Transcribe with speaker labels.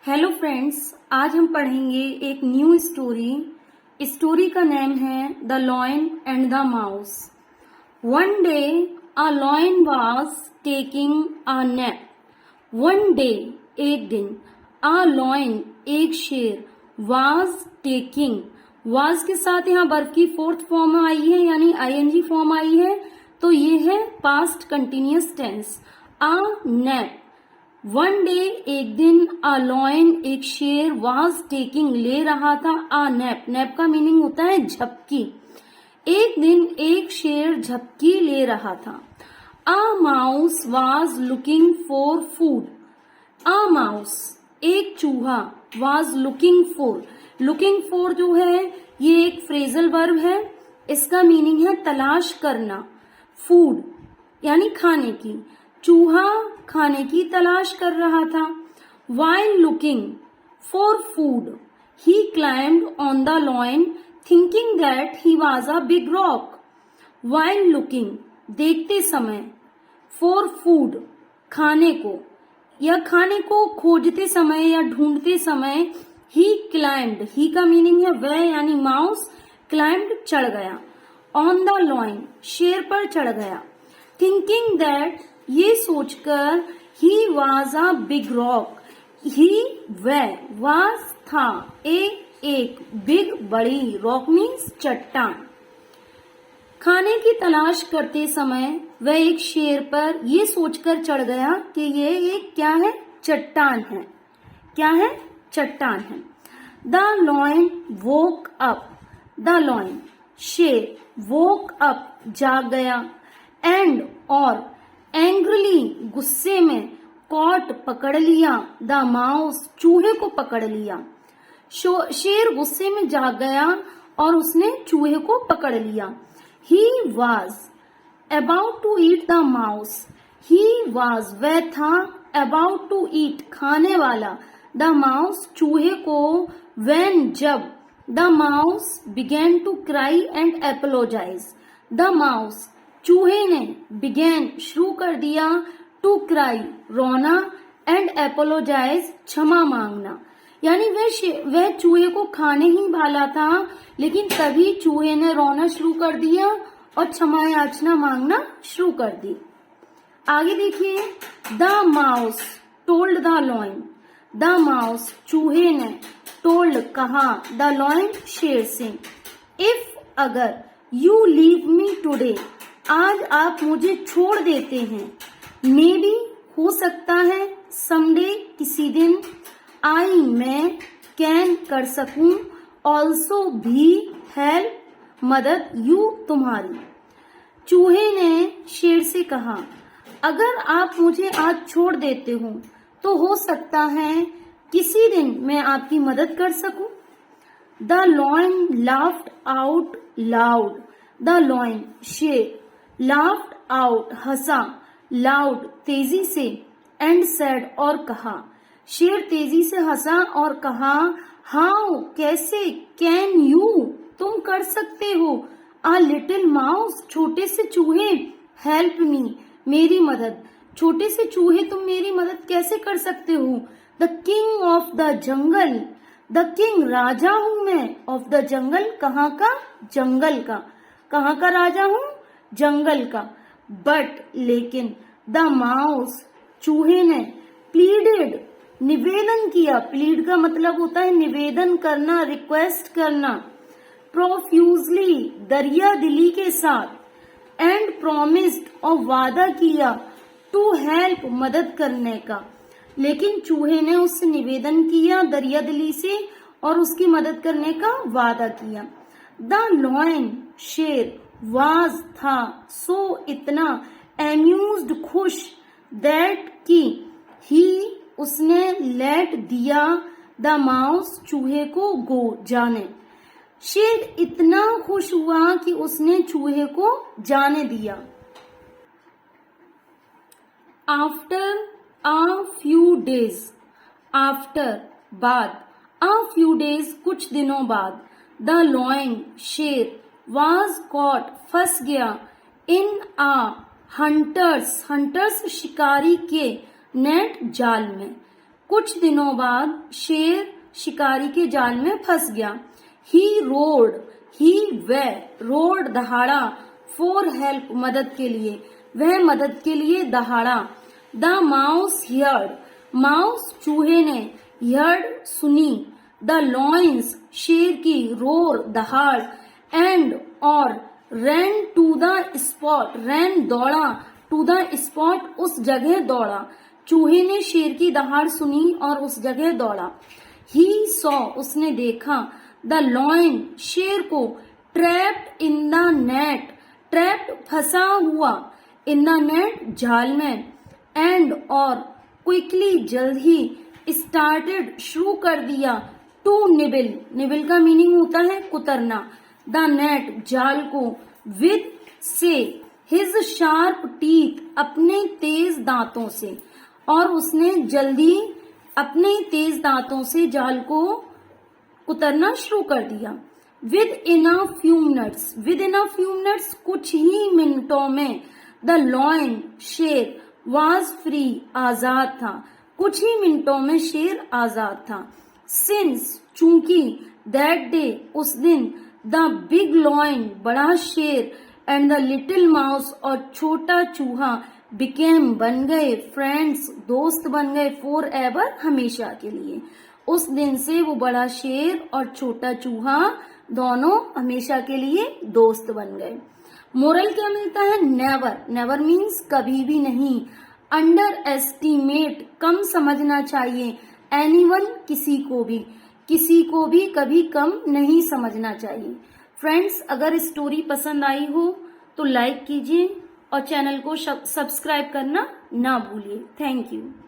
Speaker 1: Hello friends, आज हम पढ़ेंगे एक न्यू स्टोरी। स्टोरी का नेम है the lion and the mouse. One day a lion was taking a nap. One day एक दिन, अ लॉयन एक शेर, वाज टेकिंग, वाज के साथ यहाँ वर्ब की फोर्थ फॉर्म आई है यानी आईएनजी फॉर्म आई है, तो ये है past continuous tense. A nap. One day एक दिन, अ लॉयन एक शेर, वाज टेकिंग ले रहा था, अ नैप, नैप का मीनिंग होता है झपकी। एक दिन एक शेर झपकी ले रहा था। A mouse was looking for food. A mouse एक चूहा, वाज लुकिंग फॉर जो है ये एक फ्रेजल वर्ब है। इसका मीनिंग है तलाश करना, फूड यानी खाने की। चूहा खाने की तलाश कर रहा था। While looking for food, he climbed on the lawn, thinking that he was a big rock. While looking, देखते समय, for food, खाने को या खाने को खोजते समय या ढूंढते समय, he climbed, he का मीनिंग है वह यानी माउस, climbed चढ़ गया, on the lawn, शेर पर चढ़ गया, thinking that, ये सोचकर, he was a big rock, he वह, was था, एक big बड़ी, rock means चट्टान। खाने की तलाश करते समय वह एक शेर पर ये सोचकर चढ़ गया कि ये एक क्या है, चट्टान है। क्या है, चट्टान है। The lion woke up, the lion शेर, वोक अप जाग गया, एंड और एंग्रली गुस्से में, कॉट पकड़ लिया, द माउस चूहे को पकड़ लिया। शेर गुस्से में जाग गया और उसने चूहे को पकड़ लिया। He was about to eat the mouse, he was वह था, अबाउट टू ईट खाने वाला, द माउस चूहे को, व्हेन जब, the mouse began to cry and apologize, the mouse चूहे ने, बिगेन शुरू कर दिया, टू क्राई रोना, एंड एपोलोजाइज क्षमा मांगना। यानी वह चूहे को खाने ही वाला था, लेकिन तभी चूहे ने रोना शुरू कर दिया और क्षमा याचना मांगना शुरू कर दी। आगे देखिए, the mouse told the lion, the mouse चूहे ने, टोल्ड कहा, द लॉयन शेर से, इफ अगर, यू लीव मी टुडे, आज आप मुझे छोड़ देते हैं, मे बी हो सकता है, समडे किसी दिन, आई मैं, कैन कर सकूं, ऑल्सो भी, हेल्प मदद, यू तुम्हारी। चूहे ने शेर से कहा, अगर आप मुझे आज छोड़ देते हो तो हो सकता है किसी दिन मैं आपकी मदद कर सकूं। The lion laughed out loud, the lion शेर, लाफ्ड आउट हंसा, लाउड तेजी से, एंड सेड और कहा, शेर तेजी से हंसा और कहा, हाउ कैसे, कैन यू तुम कर सकते हो, अ लिटिल माउस छोटे से चूहे, हेल्प मी मेरी मदद, छोटे से चूहे तुम मेरी मदद कैसे कर सकते हो। The king of the jungle, the king राजा हूं मैं, ऑफ द जंगल कहाँ का, जंगल का, कहाँ का राजा हूं, जंगल का। बट लेकिन, द माउस चूहे ने, प्लीडेड निवेदन किया, प्लीड का मतलब होता है निवेदन करना, रिक्वेस्ट करना, प्रोफ्यूजली दरिया दिली के साथ, एंड प्रोमिस्ड और वादा किया, टू हेल्प मदद करने का। लेकिन चूहे ने उससे निवेदन किया दरिया दिली से और उसकी मदद करने का वादा किया। द लॉयन शेर, वाज था, सो इतना, एम्यूज्ड खुश, दैट की, ही उसने, लेट दिया, द माउस चूहे को, गो जाने। शेर इतना खुश हुआ कि उसने चूहे को जाने दिया। After a few days, after बाद, अ फ्यू डेज कुछ दिनों बाद, द लॉयन शेर, वाज कॉट फंस गया, इन आ हंटर्स, हंटर्स शिकारी के, नेट जाल में, कुछ दिनों बाद शेर शिकारी के जाल में फंस गया। रोड दहाड़ा फॉर हेल्प, मदद के लिए, वह मदद के लिए दहाड़ा। द माउस हियर्ड, माउस चूहे ने, हियर्ड सुनी, द लॉयंस शेर की, रोर दहाड़, एंड और रैन टू द स्पॉट, रैन दौड़ा, टू द स्पॉट उस जगह दौड़ा। चूहे ने शेर की दहाड़ सुनी और उस जगह दौड़ा। ही सॉ उसने देखा, द लॉयन शेर को, trapped in the net, trapped फंसा हुआ, इन द नेट जाल में, एंड और क्विकली जल्द ही, स्टार्टेड शुरू कर दिया, टू निबिल, निबिल का मीनिंग होता है कुतरना, द नेट जाल को, विद से, हिज शार्प टीथ अपने तेज दांतों से, और उसने जल्दी अपने तेज दांतों से जाल को कुतरना शुरू कर दिया। With in a few minutes कुछ ही मिनटों में, द लॉयन शेर, वाज फ्री आजाद था, कुछ ही मिनटों में शेर आजाद था। सिंस चूंकि, दैट डे उस दिन, द बिग लॉयन बड़ा शेर, एंड द लिटिल माउस और छोटा चूहा, बिकेम बन गए, फ्रेंड्स दोस्त बन गए, फॉर एवर हमेशा के लिए। उस दिन से वो बड़ा शेर और छोटा चूहा दोनों हमेशा के लिए दोस्त बन गए। मोरल क्या मिलता है? नेवर, नेवर मीन्स कभी भी नहीं। अंडर एस्टिमेट कम समझना चाहिए, एनीवन किसी को भी कभी कम नहीं समझना चाहिए। फ्रेंड्स, अगर स्टोरी पसंद आई हो तो लाइक कीजिए और चैनल को सब्सक्राइब करना ना भूलिए। Thank you.